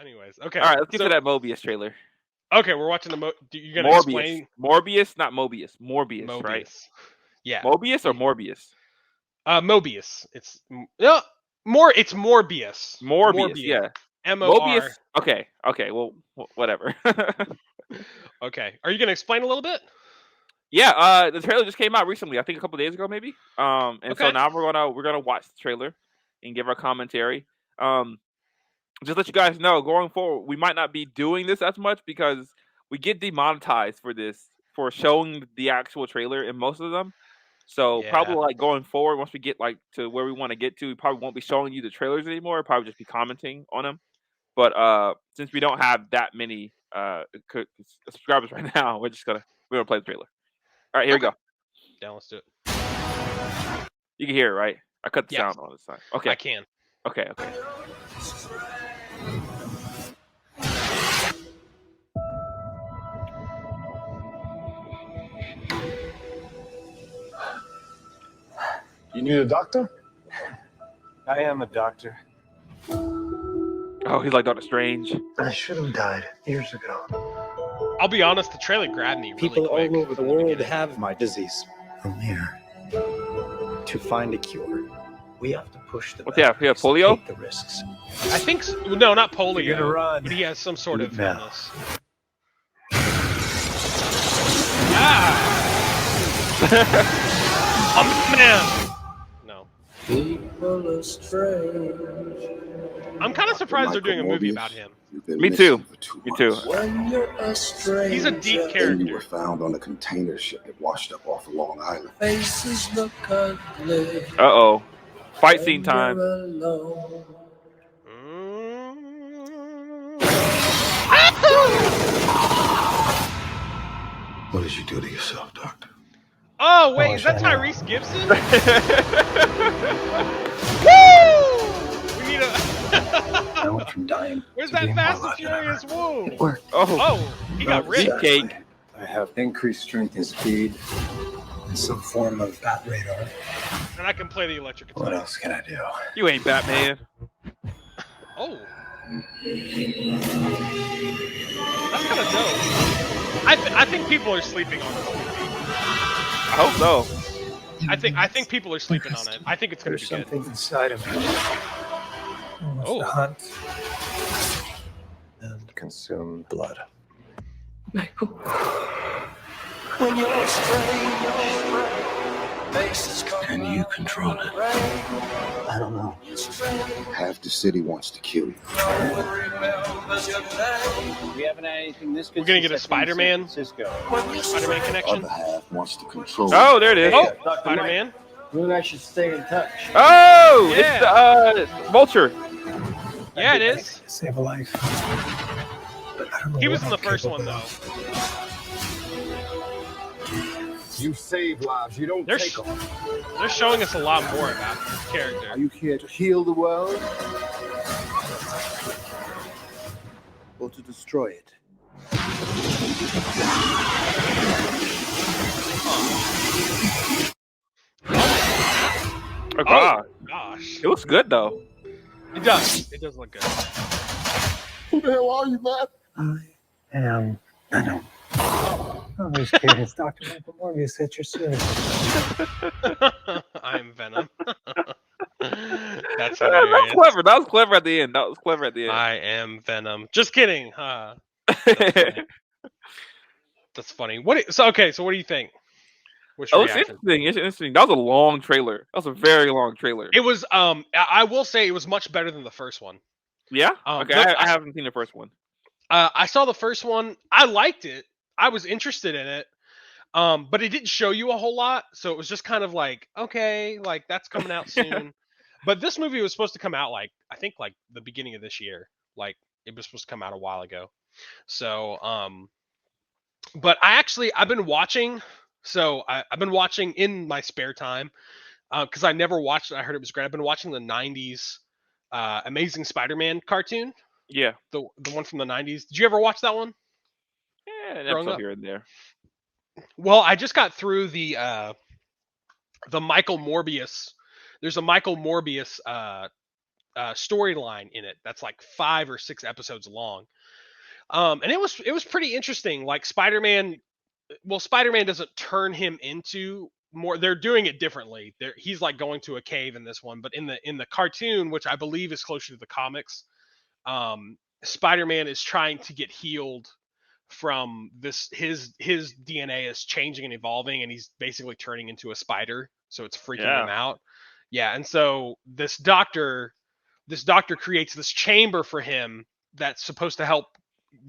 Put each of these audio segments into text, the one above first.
Anyways, okay. All right, let's get to that Mobius trailer. Okay, we're watching the you're gonna Morbius. explain Morbius, not Mobius. Morbius, right? Yeah. Mobius or Morbius? Mobius. It's no more. It's Morbius. Morbius, yeah. MOR. Mobius. Okay. Well, whatever. Okay. Are you gonna explain a little bit? Yeah. The trailer just came out recently. I think a couple days ago, maybe. And so Okay. now we're gonna watch the trailer and give our commentary. Just let you guys know, going forward, we might not be doing this as much because we get demonetized for showing the actual trailer in most of them. So Yeah. probably like going forward, once we get like to where we want to get to, we probably won't be showing you the trailers anymore. We'll probably just be commenting on them. But since we don't have that many subscribers right now, we're gonna play the trailer. All right, here we go. Yeah, let's do it. You can hear it, right? I cut the Yes. sound on this side. Okay. I can. Okay. You need a doctor? I am a doctor. Oh, he's like Doctor Strange. I should have died years ago. I'll be honest, the trailer grabbed me really People quick. all over the world have my disease. I'm here to find a cure. We have to push the What's that? He has polio? take the risks. I think no, not polio. You're gonna run. But he has some sort of Now. illness. Man. No. I'm kind of surprised they're doing a movie about him. Me too. Me too. He's a deep And you were character. found on a container ship that washed up off of Long Island. Uh-oh. Fight scene time. What did you do to yourself, Doctor? Oh wait, is that I know. Tyrese Gibson? Woo! We need a. I went from dying. Where's to that being more Fast and alive than ever. Furious woo? It worked. Oh, he got ripped. Beefcake. I have increased strength and speed and some form of bat radar. And I can play the electric What guitar. else can I do? You ain't Batman. Oh. That's kind of dope. I think people are sleeping on this movie. I hope so. I think people are sleeping on it. I think it's gonna There's be good. something inside of me. Oh. To hunt and consume blood. Can you control it? I don't know. Half the city wants to kill you. We haven't had anything this good. We're gonna get a since I've been in Spider-Man? San Francisco. Spider-Man connection. Other half wants to control Oh, there it is. Oh, Dr. Spider-Man. You and I should stay in touch. Oh, Yeah. it's Vulture. Yeah, it is. Save a life. But I don't know He was what in the I'm first one capable though. of. You save lives, you don't They're take sh- them. They're showing us a lot more about his character. Are you here to heal the world? Or to destroy it? Oh God, Gosh, it looks good though. it does. It does look good. Who the hell are you, man? I am Venom. I'm just kidding. It's Dr. Michael Morbius at your service. I'm Venom. That's That's hilarious. clever. That was clever at the end. I am Venom. Just kidding. That's funny. So what do you think? What's your Oh, it's reaction? interesting. It's interesting. That was a long trailer. That was a very long trailer. It was I will say it was much better than the first one. Yeah. Okay. But I haven't seen the first one. I saw the first one. I liked it. I was interested in it. But it didn't show you a whole lot, so it was just kind of like, okay, like that's coming out soon. But this movie was supposed to come out like I think like the beginning of this year. Like it was supposed to come out a while ago. So but I've been watching. So I've been watching in my spare time because I never watched it. I heard it was great. I've been watching the '90s Amazing Spider-Man cartoon, Yeah. the one from the '90s. Did you ever watch that one? Yeah. An Growing episode up. here and there. Well, I just got through the Michael Morbius. There's a Michael Morbius storyline in it that's like 5 or 6 episodes long. And it was pretty interesting. Like Spider-Man doesn't turn him into more. They're doing it differently. He's like going to a cave in this one, but in the cartoon, which I believe is closer to the comics, Spider-Man is trying to get healed from this. His DNA is changing and evolving, and he's basically turning into a spider. So it's freaking him out. Yeah, and so this doctor creates this chamber for him that's supposed to help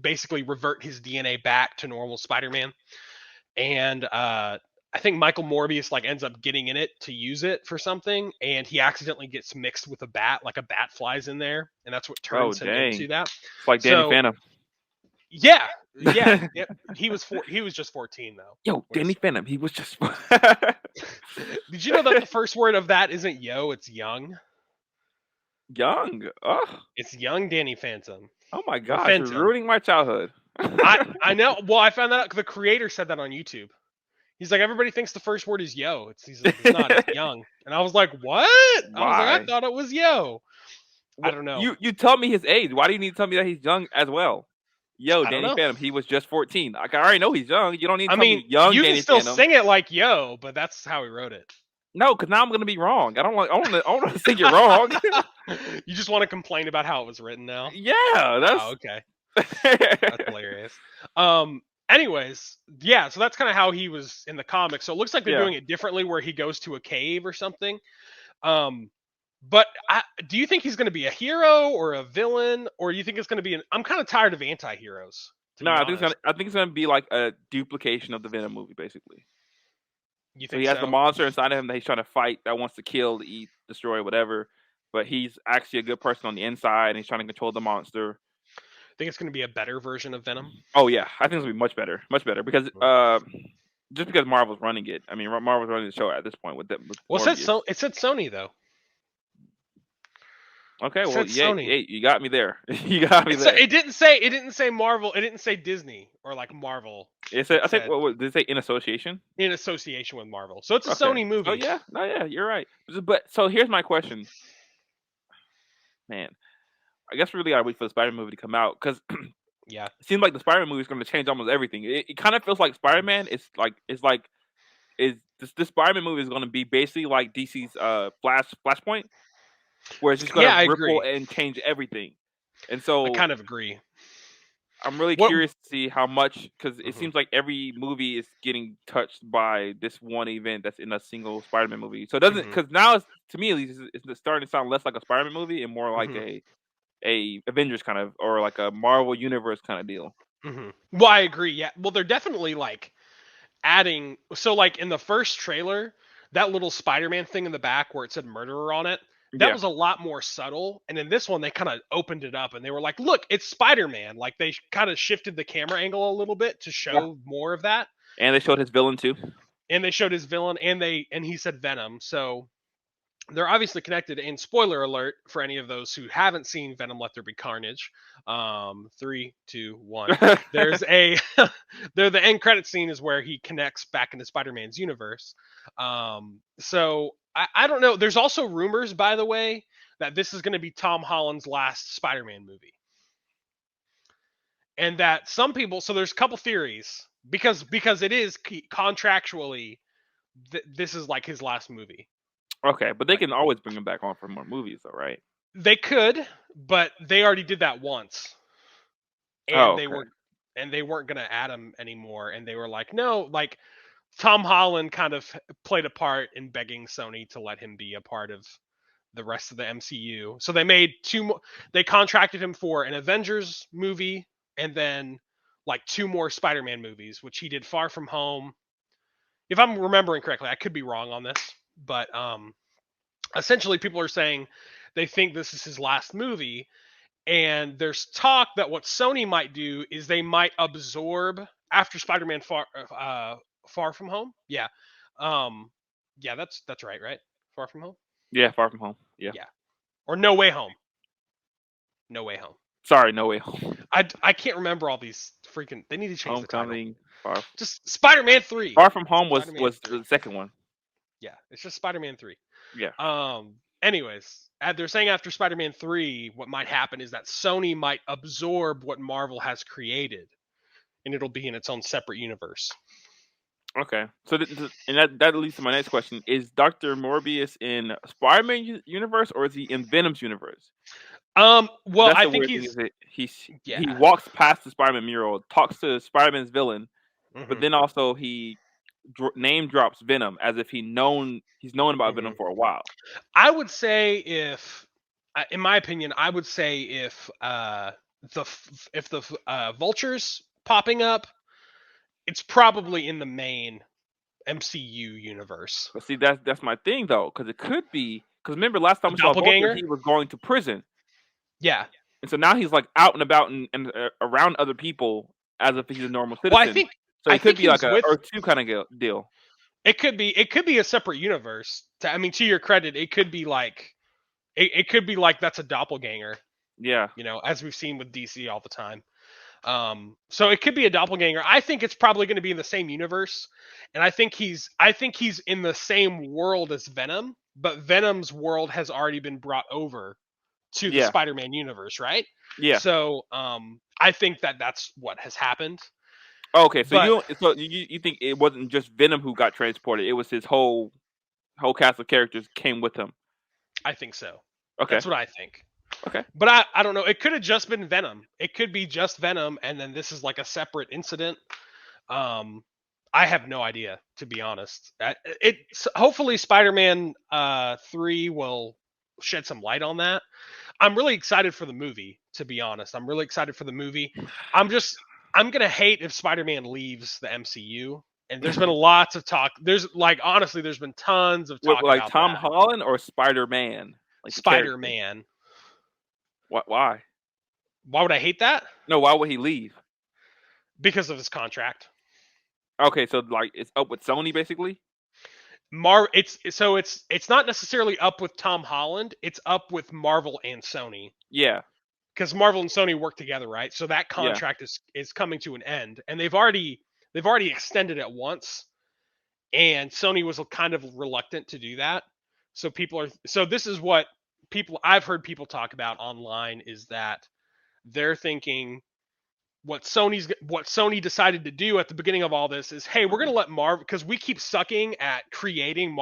basically revert his DNA back to normal Spider-Man. And I think Michael Morbius like ends up getting in it to use it for something, and he accidentally gets mixed with a bat. Like a bat flies in there, and that's what turns him into that. It's like Danny Phantom. Yeah. He was just 14 though. Yo, Danny Phantom. He was just. Did you know that the first word of that isn't yo, it's young? Young. Oh. It's young Danny Phantom. Oh my gosh, you're ruining my childhood. I know. Well, I found that out. The creator said that on YouTube. He's like, everybody thinks the first word is yo. He's not. It's young. And I was like, what? Why? I was like, I thought it was yo. I don't know. You tell me his age. Why do you need to tell me that he's young as well? Yo, I don't Danny know. Phantom. He was just 14. Like, I already know he's young. You don't need to I tell mean, me young you Danny can still Phantom. sing it like yo, but that's how he wrote it. No, because now I'm gonna be wrong. I want to sing it wrong. You just want to complain about how it was written now? Yeah, that's okay. That's hilarious. Anyways, yeah, so that's kind of how he was in the comics. So it looks like they're doing it differently, where he goes to a cave or something. But do you think he's going to be a hero or a villain, or do you think it's going to be I'm kind of tired of anti-heroes. No, I think it's gonna be like a duplication of the Venom movie, basically. You think so he has the monster inside of him that he's trying to fight, that wants to kill, eat, destroy, whatever. But he's actually a good person on the inside, and he's trying to control the monster. Think it's going to be a better version of Venom? Oh yeah, I think it's going to be much better, because just because Marvel's running it. I mean, Marvel's running the show at this point with them. Well, it said Sony though. Okay, well, yeah, you got me there. You got me there. It didn't say Marvel. It didn't say Disney or like Marvel. I think what did it say? In association? In association with Marvel. So it's a Sony movie. Oh yeah, no, yeah, you're right. But so here's my question. Man, I guess we really gotta wait for the Spider-Man movie to come out, because yeah, it seems like the Spider-Man movie is going to change almost everything. It kind of feels like Spider-Man is this Spider-Man movie is going to be basically like DC's Flashpoint, where it's just going to ripple and change everything. And so I kind of agree. I'm really curious to see how much, because it seems like every movie is getting touched by this one event that's in a single Spider-Man movie. So it doesn't, because now to me at least it's starting to sound less like a Spider-Man movie and more like a Avengers kind of, or like a Marvel Universe kind of deal. Well, I agree. Yeah. Well, they're definitely like adding. So like in the first trailer, that little Spider-Man thing in the back where it said murderer on it, that was a lot more subtle. And in this one, they kind of opened it up and they were like, look, it's Spider-Man. Like they kind of shifted the camera angle a little bit to show more of that. And they showed his villain too. And they showed his villain, and he said Venom. So they're obviously connected. And spoiler alert for any of those who haven't seen Venom: Let There Be Carnage. 3, 2, 1. There's the end credit scene is where he connects back into Spider-Man's universe. So I don't know. There's also rumors, by the way, that this is going to be Tom Holland's last Spider-Man movie. And that some people, so there's a couple theories, because it is contractually, this is like his last movie. Okay, but they can always bring him back on for more movies, though, right? They could, but they already did that once, and they weren't gonna add him anymore. And they were like, no, like Tom Holland kind of played a part in begging Sony to let him be a part of the rest of the MCU. So they made they contracted him for an Avengers movie and then like 2 more Spider-Man movies, which he did Far From Home. If I'm remembering correctly, I could be wrong on this, but essentially people are saying they think this is his last movie. And there's talk that what Sony might do is they might absorb after Spider-Man Far From Home. Yeah. Yeah, that's right? Far From Home? Yeah, Far From Home. Yeah. Or No Way Home. No Way Home. Sorry, No Way Home. I can't remember all these freaking. They need to change Homecoming, the title. Just Spider-Man 3. Far From Home was the second one. Yeah, it's just Spider-Man 3. Yeah. Anyways, they're saying after Spider-Man 3, what might happen is that Sony might absorb what Marvel has created, and it'll be in its own separate universe. Okay, so and that leads to my next question: is Dr. Morbius in Spider-Man universe or is he in Venom's universe? Well, That's I the think weird thing is that he yeah. walks past the Spider-Man mural, talks to Spider-Man's villain, but Mhm, then also he name drops Venom as if he's known about Venom mhm. for a while. I would say in my opinion, I would say if the Vulture's popping up, it's probably in the main MCU universe. But see, that's my thing though, because it could be because remember last time The we saw Vulture, doppelganger? he was going to prison, Yeah. and so now he's like out and about and around other people as if he's a normal Well, citizen. So it could be he like was a with. Earth 2 kind of deal. It could be a separate universe. I mean, to your credit, it could be like that's a doppelganger. Yeah. As we've seen with DC all the time. So it could be a doppelganger. I think it's probably going to be in the same universe, and I think he's in the same world as Venom, but Venom's world has already been brought over to the Yeah. Spider-Man universe, right? Yeah. So I think that's what has happened. Okay, so But- you think it wasn't just Venom who got transported? It was his whole cast of characters came with him. I think so. Okay. That's what I think. Okay. But I don't know. It could have just been Venom. It could be just Venom, and then this is like a separate incident. I have no idea, to be honest. Hopefully Spider-Man 3 will shed some light on that. I'm really excited for the movie, to be honest. I'm really excited for the movie. I'm gonna hate if Spider-Man leaves the MCU. And there's been lots of talk. There's been tons of talk Like about Tom that. Holland or Spider-Man? Like the character? Spider-Man. Why? Why would I hate that? No, why would he leave? Because of his contract. Okay, so like it's up with Sony basically. It's not necessarily up with Tom Holland. It's up with Marvel and Sony. Yeah. Because Marvel and Sony work together, right? So that contract is coming to an end, and they've already extended it once, and Sony was kind of reluctant to do that. So this is what I've heard people talk about online is that they're thinking what Sony decided to do at the beginning of all this is, hey, we're going to let Marvel, because we keep sucking at creating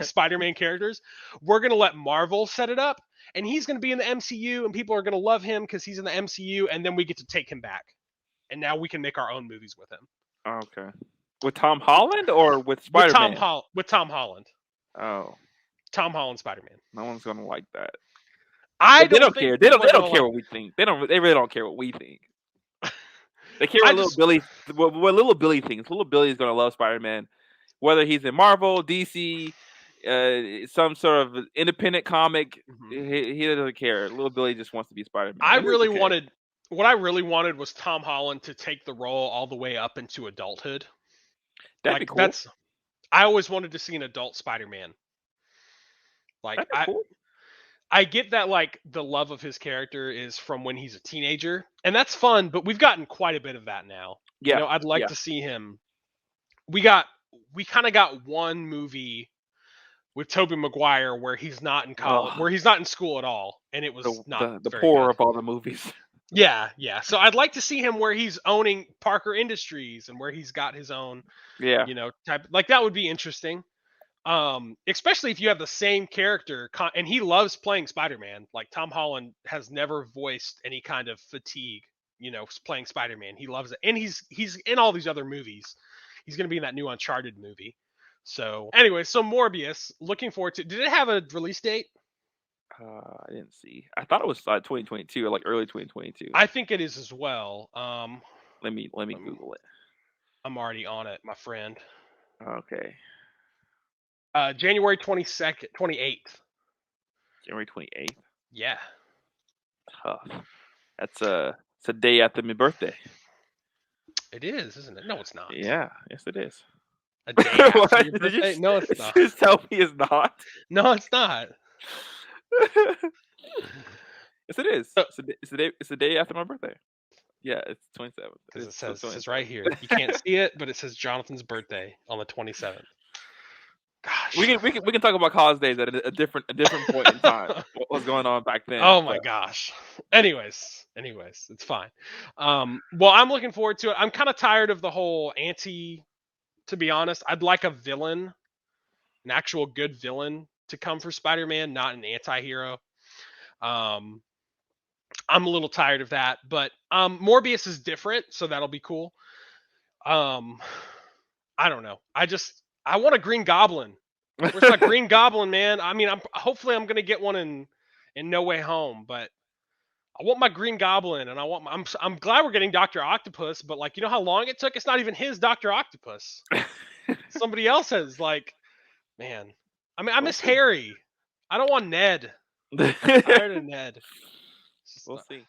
Spider-Man characters. We're going to let Marvel set it up, and he's going to be in the MCU, and people are going to love him because he's in the MCU, and then we get to take him back, and now we can make our own movies with him. Okay. With Tom Holland or with Spider-Man? With Tom Holland. Oh. Tom Holland Spider-Man. No one's gonna like that. They don't care. They don't care what we think. They really don't care what we think. They care what little Billy thinks. Little Billy is gonna love Spider-Man, whether he's in Marvel, DC, some sort of independent comic. Mm-hmm. He doesn't care. Little Billy just wants to be Spider-Man. What I really wanted was Tom Holland to take the role all the way up into adulthood. That'd be cool. I always wanted to see an adult Spider-Man. Cool. I get that the love of his character is from when he's a teenager, and that's fun, but we've gotten quite a bit of that now. Yeah. I'd like to see him. We kind of got one movie with Tobey Maguire where he's not in college, where he's not in school at all, and it was not the poor of all the movies. Yeah. So I'd like to see him where he's owning Parker Industries and where he's got his own, type. That would be interesting. Especially if you have the same character, and he loves playing Spider-Man. Like Tom Holland has never voiced any kind of fatigue, playing Spider-Man. He loves it, and he's in all these other movies. He's going to be in that new Uncharted movie. So anyway, Morbius, looking forward to. Did it have a release date? I didn't see. I thought it was 2022 or early 2022. I think it is as well. Let me Google it. I'm already on it, my friend. Okay. January 28th. January 28th. Yeah. Tough. That's a day after my birthday. It is, isn't it? No, it's not. Yeah. Yes, it is. A day after your birthday? No, it's not. Just tell me it's not. No, it's not. Yes, it is. It's the day after my birthday. Yeah, it's 27th. Because it says right here. You can't see it, but it says Jonathan's birthday on the 27th. gosh. We can talk about college days at a different point in time. What was going on back then? Oh my but- gosh. Anyways, it's fine. Well, I'm looking forward to it. I'm kind of tired of the whole to be honest. I'd like a villain, an actual good villain to come for Spider-Man, not an anti-hero. I'm a little tired of that, but Morbius is different, so that'll be cool. I don't know. I want a Green Goblin. Where's my Green Goblin, man? I mean, hopefully I'm gonna get one in No Way Home, but I want my Green Goblin, and I'm glad we're getting Dr. Octopus, but like, you know how long it took? It's not even his Dr. Octopus. Somebody else has, like, man. I mean, I miss Harry. I don't want Ned. I'm tired of Ned. It's just We'll not- see.